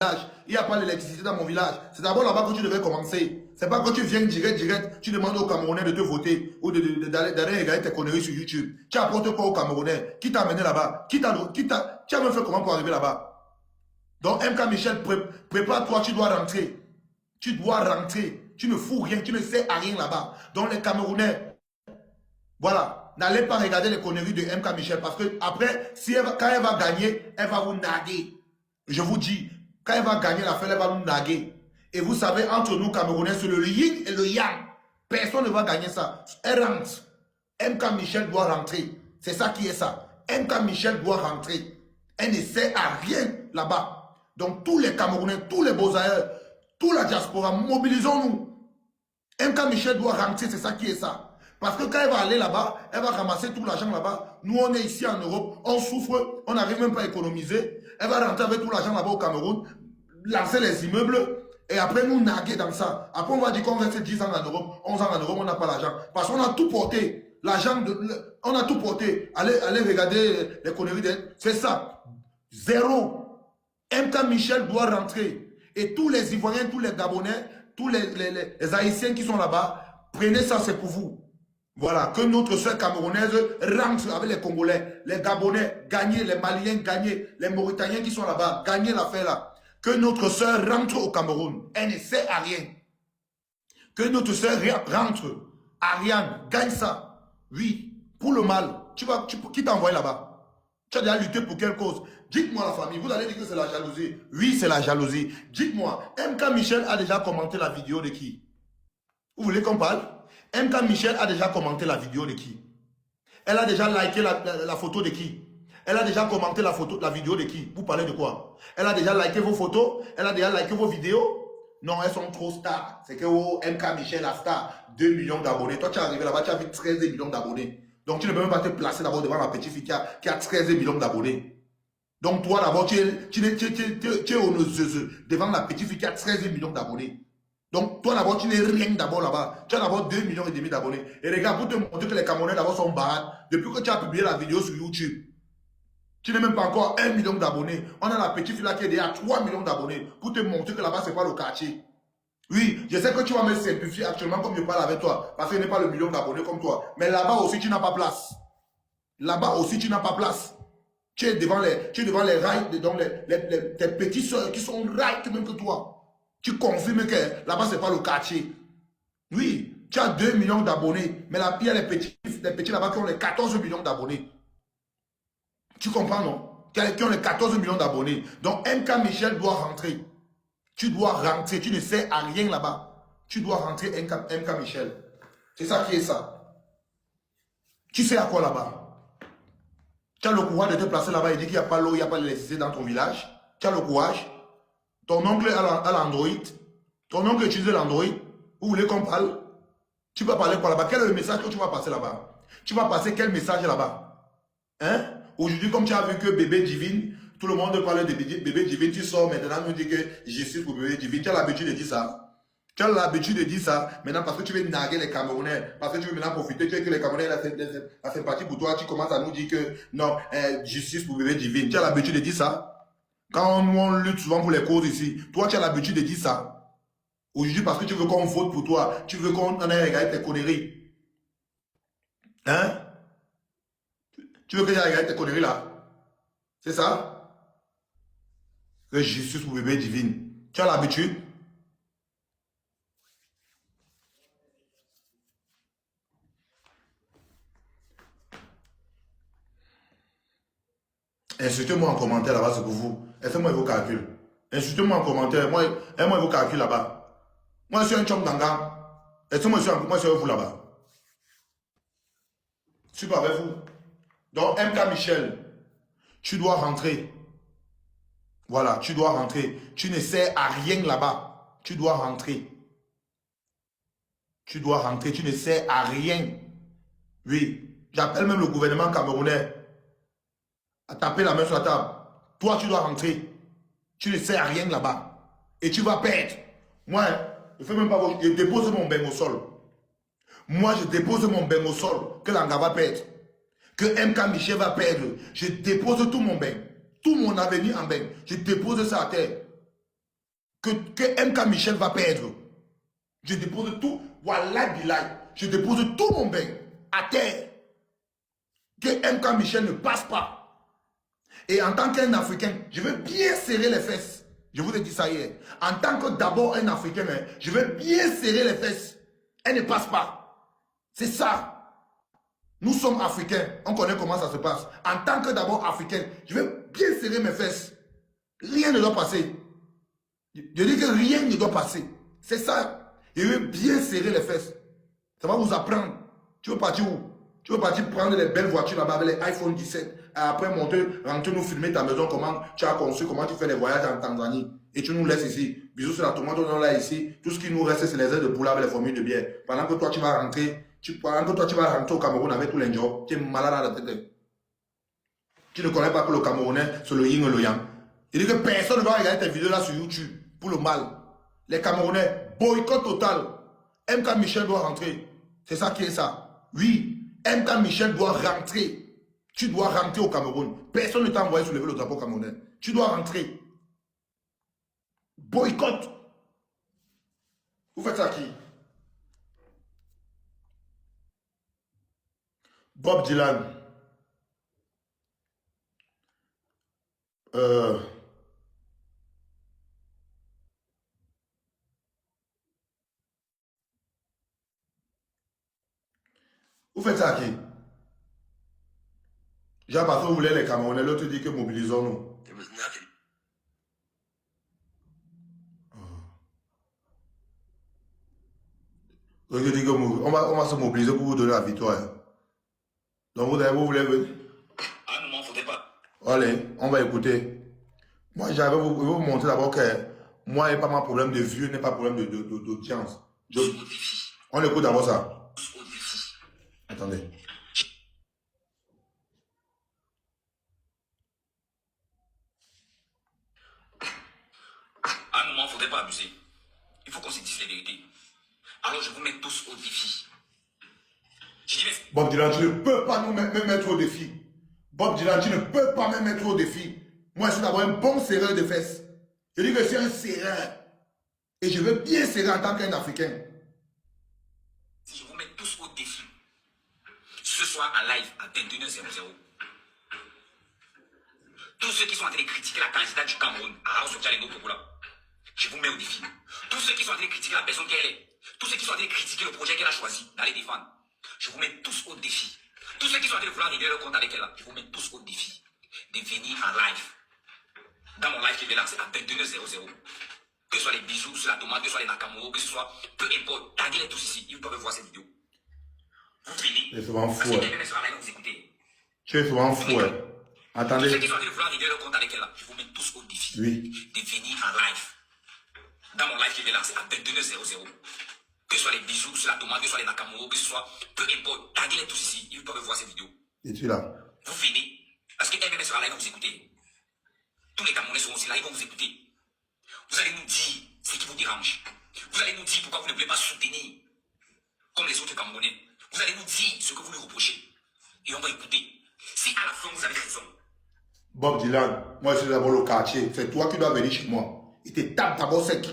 il n'y a pas d'électricité dans mon village. C'est d'abord là-bas que tu devais commencer. C'est pas que tu viens direct, tu demandes aux Camerounais de te voter ou d'aller regarder tes conneries sur YouTube. Tu apportes quoi aux Camerounais? Qui t'a amené là-bas? Tu as même fait comment pour arriver là-bas? Donc MK Michel, prépare-toi, tu dois rentrer. Tu dois rentrer. Tu ne fous rien, tu ne sais à rien là-bas. Donc les Camerounais, voilà, n'allez pas regarder les conneries de MK Michel parce que après, quand elle va gagner, elle va vous naguer. Je vous dis, quand elle va gagner l'affaire, elle va nous naguer. Et vous savez, entre nous Camerounais, c'est le yin et le yang. Personne ne va gagner ça. Elle rentre. MK Michel doit rentrer. C'est ça qui est ça. MK Michel doit rentrer. Elle ne sert à rien là-bas. Donc tous les Camerounais, tous les beaux-ailleurs, toute la diaspora, mobilisons-nous. MK Michel doit rentrer, c'est ça qui est ça. Parce que quand elle va aller là-bas, elle va ramasser tout l'argent là-bas. Nous, on est ici en Europe, on souffre, on n'arrive même pas à économiser. Elle va rentrer avec tout l'argent là-bas au Cameroun, lancer les immeubles, et après nous naguer dans ça. Après, on va dire qu'on reste 10 ans en Europe, 11 ans en Europe, on n'a pas l'argent. Parce qu'on a tout porté. L'argent, on a tout porté. Allez regarder les conneries d'elle. C'est ça. Zéro. MK Michel doit rentrer. Et tous les Ivoiriens, tous les Gabonais, tous les Haïtiens qui sont là-bas, prenez ça, c'est pour vous. Voilà, que notre soeur camerounaise rentre avec les Congolais, les Gabonais, gagnez, les Maliens, gagnez, les Mauritaniens qui sont là-bas, gagnez l'affaire là. Que notre soeur rentre au Cameroun, elle ne sert à rien. Que notre soeur rentre, Ariane, gagne ça. Oui, pour le mal. Qui t'a envoyé là-bas? Tu as déjà lutté pour quelle cause? Dites-moi la famille, vous allez dire que c'est la jalousie. Oui, c'est la jalousie. Dites-moi, MK Michel a déjà commenté la vidéo de qui? Vous voulez qu'on parle? MK Michel a déjà commenté la vidéo de qui? Elle a déjà liké la photo de qui? Elle a déjà commenté la vidéo de qui? Vous parlez de quoi? Elle a déjà liké vos photos? Elle a déjà liké vos vidéos? Non, elles sont trop stars. C'est que MK Michel a star 2 millions d'abonnés. Toi, tu es arrivé là-bas, tu as vu 13 millions d'abonnés. Donc, tu ne peux même pas te placer d'abord devant la petite fille qui a 13 millions d'abonnés. Donc, toi, d'abord, tu es devant la petite fille qui a 13 millions d'abonnés. Donc, toi, d'abord, tu n'es rien d'abord là-bas. Tu as d'abord 2,5 millions d'abonnés. Et regarde, pour te montrer que les Camerounais d'abord sont barates, depuis que tu as publié la vidéo sur YouTube, tu n'es même pas encore 1 million d'abonnés. On a la petite fille là qui est déjà 3 millions d'abonnés pour te montrer que là-bas, ce n'est pas le quartier. Oui, je sais que tu vas me simplifier actuellement comme je parle avec toi, parce que ce n'est pas le million d'abonnés comme toi. Mais là-bas aussi, tu n'as pas place. Là-bas aussi, tu n'as pas place. Tu es devant les rails, donc tes petites soeurs qui sont rails même que toi. Tu confirmes que là-bas, ce n'est pas le quartier. Oui, tu as 2 millions d'abonnés, mais là, il y a les petits là-bas qui ont les 14 millions d'abonnés. Tu comprends, non? Qui ont les 14 millions d'abonnés. Donc, MK Michel doit rentrer. Tu dois rentrer. Tu ne sais à rien là-bas. Tu dois rentrer MK Michel. C'est ça qui est ça. Tu sais à quoi là-bas? Tu as le courage de te placer là-bas et dire qu'il n'y a pas l'eau, il n'y a pas l'électricité dans ton village. Tu as le courage. Ton oncle a l'Android. Ton oncle utilise l'Android. Vous voulez qu'on parle? Tu vas parler quoi là-bas? Quel est le message que tu vas passer là-bas? Tu vas passer quel message là-bas? Hein? Aujourd'hui, comme tu as vu que bébé divine, tout le monde parle de bébé divine, tu sors maintenant, nous dit que justice pour bébé divine. Tu as l'habitude de dire ça. Tu as l'habitude de dire ça maintenant parce que tu veux naguer les Camerounais, parce que tu veux maintenant profiter, tu veux que les Camerounais la sympathie pour toi, tu commences à nous dire que non, justice pour bébé divine. Tu as l'habitude de dire ça. Quand nous on lutte souvent pour les causes ici, toi tu as l'habitude de dire ça. Aujourd'hui parce que tu veux qu'on vote pour toi, tu veux qu'on aille regarder tes conneries. Hein? Tu veux que j'aille regarder tes conneries là? C'est ça? Que justice pour bébé divine. Tu as l'habitude? Insultez-moi en commentaire là-bas, c'est pour vous. Et faites-moi vos calculs. Insultez-moi en commentaire. Moi vos calculs là-bas. Moi, je suis un chum d'anga. Et moi, je suis avec vous là-bas. Je suis pas avec vous. Donc, MK Michel, tu dois rentrer. Voilà, tu dois rentrer. Tu ne sers à rien là-bas. Tu dois rentrer. Tu dois rentrer. Tu ne sers à rien. Oui. J'appelle même le gouvernement camerounais à taper la main sur la table. Toi, tu dois rentrer. Tu ne sers à rien là-bas. Et tu vas perdre. Moi, je fais même pas. Je dépose mon bain au sol. Moi, je dépose mon bain au sol. Que l'Anga va perdre. Que MK Michel va perdre. Je dépose tout mon bain. Tout mon avenir en bain. Je dépose ça à terre. que MK Michel va perdre. Je dépose tout, voilà Bilal, je dépose tout mon bain à terre. Que MK Michel ne passe pas. Et en tant qu'un Africain, je veux bien serrer les fesses. Je vous ai dit ça hier. En tant que d'abord un Africain, je veux bien serrer les fesses. Elle ne passe pas. C'est ça. Nous sommes Africains. On connaît comment ça se passe. En tant que d'abord Africain, je veux bien serrer mes fesses. Rien ne doit passer. Je dis que rien ne doit passer. C'est ça. Je veux bien serrer les fesses. Ça va vous apprendre. Tu veux partir où? Tu veux partir prendre les belles voitures là-bas avec les iPhone 17. Après monter, rentrer nous filmer ta maison, comment tu as conçu, comment tu fais les voyages en Tanzanie. Et tu nous laisses ici. Bisous sur la tomate, on là ici. Tout ce qui nous reste, c'est les ailes de poulet avec les formules de bière. Pendant que toi, tu vas rentrer, au Cameroun avec tous les jobs, tu es malade à la tête. Tu ne connais pas que le Camerounais, c'est le yin et le yang. Il dit que personne ne va regarder tes vidéos là sur YouTube pour le mal. Les Camerounais, boycott total. MK Michel doit rentrer. C'est ça qui est ça. Oui, MK Michel doit rentrer. Tu dois rentrer au Cameroun. Personne ne t'a envoyé soulever le drapeau camerounais. Tu dois rentrer. Boycott. Vous faites ça à qui? Bob Dylan. Vous faites ça à qui? Jean parce que vous voulez les Camerounais, l'autre dit que mobilisons-nous. Je dis que on va se mobiliser pour vous donner la victoire. Donc vous voulez venir? Ah non, faut pas. Allez, on va écouter. Moi, j'avais vous montrer d'abord que moi, il n'y a pas mon problème de vue, n'est pas problème d'audience. On écoute d'abord ça. Attendez. À un moment, il ne faudrait pas abuser. Il faut qu'on se dise les vérités. Alors je vous mets tous au défi. Bob Dylan, tu ne peux pas nous mettre au défi. Bob Dylan, tu ne peux pas me mettre au défi. Moi, je suis d'abord un bon serreur de fesses. Je dis que je suis un serreur. Et je veux bien serrer en tant qu'un Africain. Si je vous mets tous au défi, ce soir en live à 21h00, tous ceux qui sont en train de critiquer la candidate du Cameroun, je vous mets au défi. Tous ceux qui sont en train de critiquer la personne qu'elle est, tous ceux qui sont en train de critiquer le projet qu'elle a choisi d'aller défendre, je vous mets tous au défi. Tous ceux qui sont en train de vouloir régler leur compte avec elle, je vous mets tous au défi de venir en live. Dans mon live qui est lancé à 22h00. Que ce soit les bisous sur la tomate, que ce soit les nakamoro, que ce soit peu importe, taguez-les tous ici, ils peuvent voir cette vidéo. Vous venez. C'est souvent fou. Vous écoutez. Tu es souvent fou. Attendez. Tous ceux qui sont en train de vouloir régler leur compte avec elle, je vous mets tous au défi de venir en live. Dans mon live qui est lancé à 22h00. Que ce soit les bisous sur la tomate, que ce soit les nakamoro, que ce soit peu importe, taguez-les tous ici, ils peuvent voir cette vidéo. Et tu là. Vous venez. Parce que MMS sera là, ils vont vous écouter. Tous les Camerounais seront aussi là, ils vont vous écouter. Vous allez nous dire ce qui vous dérange. Vous allez nous dire pourquoi vous ne voulez pas soutenir comme les autres Camerounais. Vous allez nous dire ce que vous nous reprochez. Et on va écouter. Si à la fin vous avez raison. Bob Dylan, moi je suis d'abord le quartier. C'est toi qui dois venir chez moi. Il te tape d'abord sec.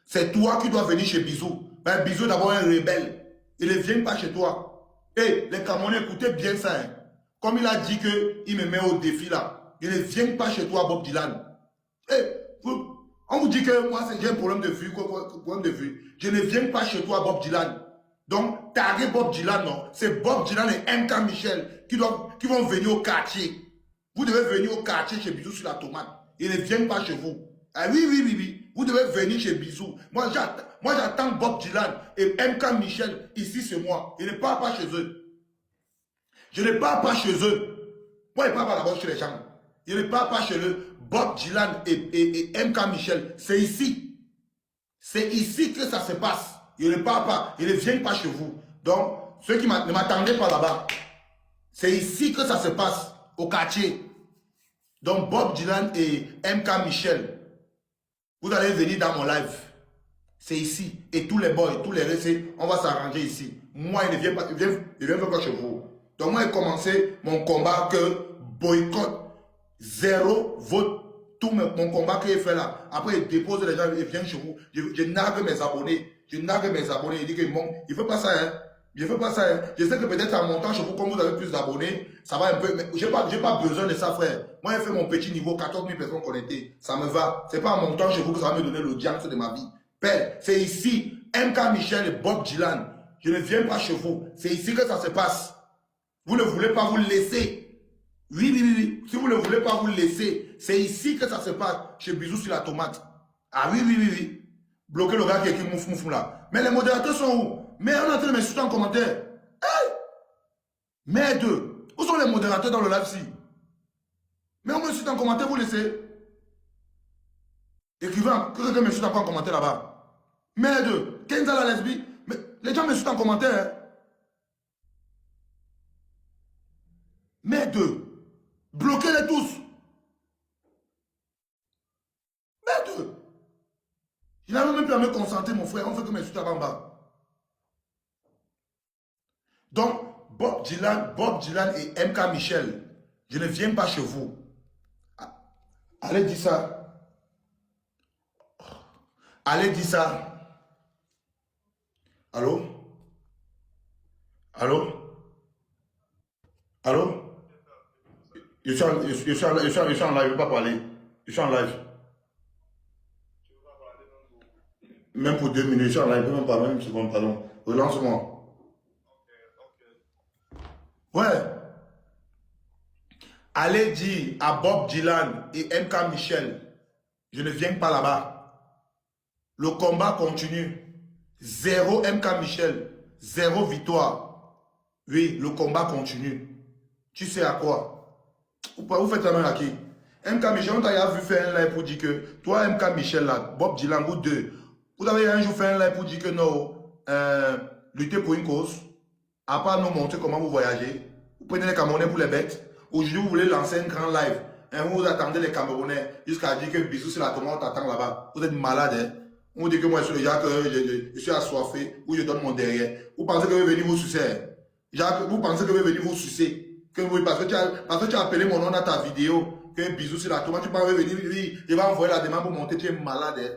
C'est toi qui dois venir chez Bisou. Ben, Bisou d'abord un rebelle. Il ne vient pas chez toi. Et les Camerounais, écoutez bien ça. Hein. Comme il a dit qu'il me met au défi là. Il ne vient pas chez toi, Bob Dylan. On vous dit que moi j'ai un problème de vue. Problème de vue. Je ne viens pas chez toi, Bob Dylan. Donc, taguez Bob Dylan, non. C'est Bob Dylan et MK Michel qui vont venir au quartier. Vous devez venir au quartier chez Bisou sur la tomate. Ils ne viennent pas chez vous. Ah oui. Vous devez venir chez Bisou. Moi, j'attends Bob Dylan et MK Michel ici chez moi. Ils ne parlent pas chez eux. Je ne parle pas chez eux. Moi, je ne parle pas d'abord chez les gens. Je ne parle pas chez eux. Bob Dylan et MK Michel, c'est ici. C'est ici que ça se passe. Ils ne parlent pas. Ils ne viennent pas chez vous. Donc, ceux qui ne m'attendaient pas là-bas, c'est ici que ça se passe, au quartier. Donc, Bob Dylan et MK Michel, vous allez venir dans mon live. C'est ici. Et tous les boys, tous les récits, on va s'arranger ici. Moi, il ne vient pas, il vient pas chez vous. Donc, moi, j'ai commencé mon combat que boycott, 0 vote tout mon combat qu'il fait là. Après, il dépose les gens, il vient chez vous. Je nargue mes abonnés. Je nargue mes abonnés. Il dit qu'il manque. Il ne fait pas ça, hein. Je ne fais pas ça. Hein. Je sais que peut-être en montant chez vous, comme vous avez plus d'abonnés, ça va un peu. Mais je n'ai pas besoin de ça, frère. Moi, j'ai fait mon petit niveau, 14 000 personnes connectées. Ça me va. Ce n'est pas en montant chez vous que ça va me donner l'audience de ma vie. Père, c'est ici. MK Michel et Bob Dylan. Je ne viens pas chez vous. C'est ici que ça se passe. Vous ne voulez pas vous laisser. Oui, oui, oui, oui. Si vous ne voulez pas vous laisser, c'est ici que ça se passe. Chez Bisous sur la tomate. Ah oui, oui, oui, oui. Bloquez le gars qui écrit mouf mouf là. Mais les modérateurs sont où? Mais on est en train de m'insulter en commentaire. Hey! Merde! Où sont les modérateurs dans le live-ci? Mais on m'insulte en commentaire, vous laissez. Écrivain, que quelqu'un m'insulte encore en commentaire là-bas. Merde! Kenza la lesbie. Mais les gens m'insultent en commentaire. Hein? Merde! Bloquez-les tous. Merde! Il n'arrive même plus à me concentrer, mon frère. On fait que m'insulter là-bas en bas. Donc, Bob Dylan et MK Michel, je ne viens pas chez vous. Allez dire ça. Allez dire ça. Allô? Allô? Allô? Je suis en live, je ne peux pas parler. Je suis en live. Même pour 2 minutes, je suis en live, je ne peux même pas, même une seconde, pardon. Relance-moi. Ouais. Allez dire à Bob Dylan et MK Michel, je ne viens pas là-bas. Le combat continue. 0 MK Michel, 0 victoire. Oui, le combat continue. Tu sais à quoi? Vous faites la main à qui? MK Michel, on t'a vu faire un live pour dire que, toi MK Michel là, Bob Dylan, vous deux, vous avez un jour fait un live pour dire que non, lutter pour une cause, à part nous montrer comment vous voyagez, vous prenez les Camerounais pour les bêtes. Aujourd'hui, vous voulez lancer un grand live. Vous attendez les Camerounais jusqu'à dire que bisous sur la tomate, on t'attend là-bas. Vous êtes malade, hein? On vous dit que moi, je suis le Jacques, je suis assoiffé, ou je donne mon derrière. Vous pensez que je vais venir vous sucer? Jacques, vous pensez que je vais venir vous sucer? Parce que tu as appelé mon nom dans ta vidéo, que bisous sur la tomate, tu peux venir, oui, je vais envoyer la demande pour monter, tu es malade, hein?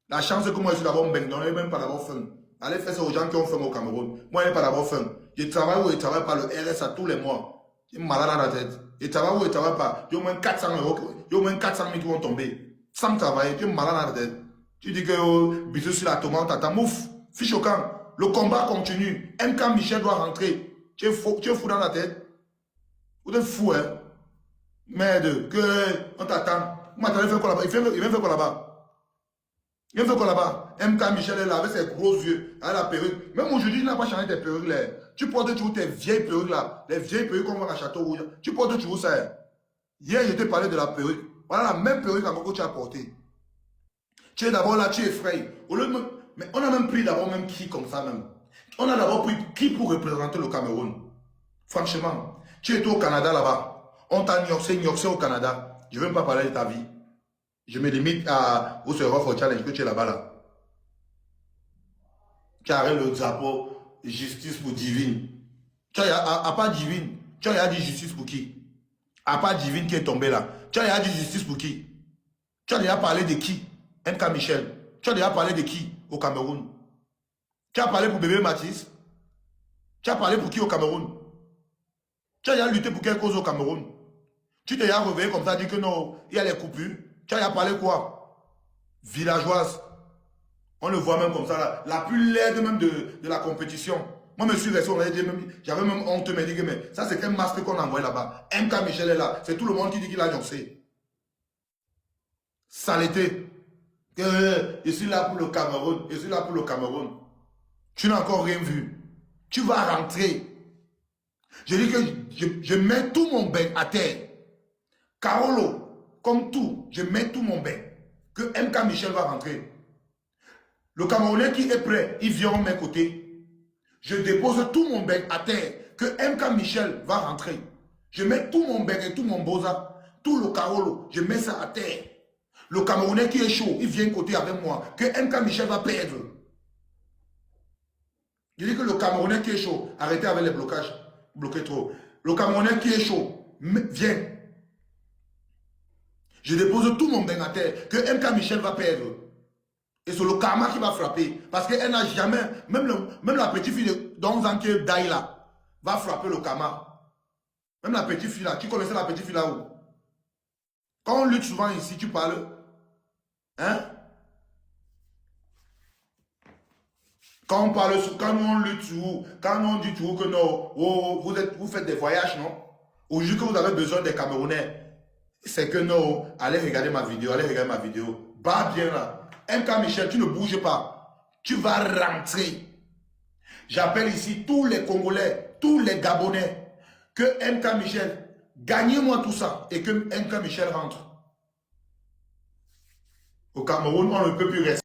La chance que moi, je suis d'abord un beng, je n'ai même pas d'abord faim. Allez faire ça aux gens qui ont faim au Cameroun. Moi, je n'ai pas d'abord faim. Je travaille ou je ne travaille pas le RSA tous les mois. Tu es malade dans la tête. Et travaille ou tu ne travailles pas. Il y a au moins 400 euros, il y a au moins 400 000 qui vont tomber. Sans travailler, tu es malade dans la tête. Tu dis que bisous sur la tomate, t'attends. Mouf, fiche au camp. Le combat continue. MK Michel doit rentrer. Tu es fou dans la tête. Vous êtes fou, hein. Merde, on t'attend. Vous m'attendez faire quoi là-bas? Il vient faire quoi là-bas? Il vient faire quoi là-bas? MK Michel est là avec ses gros yeux, avec la perruque. Même aujourd'hui, il n'a pas changé tes perruques là. Tu portes toujours tes vieilles perruques là. Les vieilles perruques qu'on voit à Château Rouge. Tu portes toujours ça. Hein? Hier, je t'ai parlé de la perruque. Voilà la même perruque que tu as portée. Tu es d'abord là, tu effrayes. Mais on a même pris d'abord même qui comme ça même. On a d'abord pris qui pour représenter le Cameroun. Franchement, tu étais au Canada là-bas. On t'a gnoxé au Canada. Je ne veux même pas parler de ta vie. Je me limite à vous serez au challenge que tu es là-bas là. Tu arrêtes le drapeau justice pour divine. Tu as pas divine. Tu as dit justice pour qui? À part divine qui est tombé là. Tu as dit justice pour qui? Tu as déjà parlé de qui? MK Michel. Tu as déjà parlé de qui au Cameroun? Tu as parlé pour bébé Mathis? Tu as parlé pour qui au Cameroun? Tu as déjà lutté pour quelle cause au Cameroun? Tu t'es déjà réveillé comme ça, dit que non, il y a les coupures. Tu as déjà parlé quoi? Villageoise. On le voit même comme ça, là. La plus laide même de la compétition. Moi, je me suis resté, j'avais même honte, me dire, mais ça, c'est quel masque qu'on a envoyé là-bas. MK Michel est là. C'est tout le monde qui dit qu'il a annoncé. Saleté. Je suis là pour le Cameroun. Je suis là pour le Cameroun. Tu n'as encore rien vu. Tu vas rentrer. Je dis que je mets tout mon bain à terre. Carolo. Comme tout, je mets tout mon bain. Que MK Michel va rentrer. Le Camerounais qui est prêt, il vient à mes côtés. Je dépose tout mon bain à terre. Que MK Michel va rentrer. Je mets tout mon bain et tout mon boza, tout le Carolo, je mets ça à terre. Le Camerounais qui est chaud, il vient côté avec moi. Que MK Michel va perdre. Je dis que le Camerounais qui est chaud, arrêtez avec les blocages, bloquez trop. Le Camerounais qui est chaud, viens. Je dépose tout mon bain à terre que MK Michel va perdre. Et c'est le karma qui va frapper. Parce qu'elle n'a jamais, même la petite fille de 11 ans qui est Daïla, va frapper le karma. Même la petite fille là, tu connaissais la petite fille là où? Quand on lutte souvent ici, tu parles. Hein? Quand on parle, quand on lutte sur, quand on dit toujours que non, oh, vous faites des voyages, non? Au jour que vous avez besoin des Camerounais, c'est que non, allez regarder ma vidéo, allez regarder ma vidéo. Bah bien là. MK Michel, tu ne bouges pas. Tu vas rentrer. J'appelle ici tous les Congolais, tous les Gabonais, que MK Michel, gagnez-moi tout ça et que MK Michel rentre. Au Cameroun, on ne peut plus rester.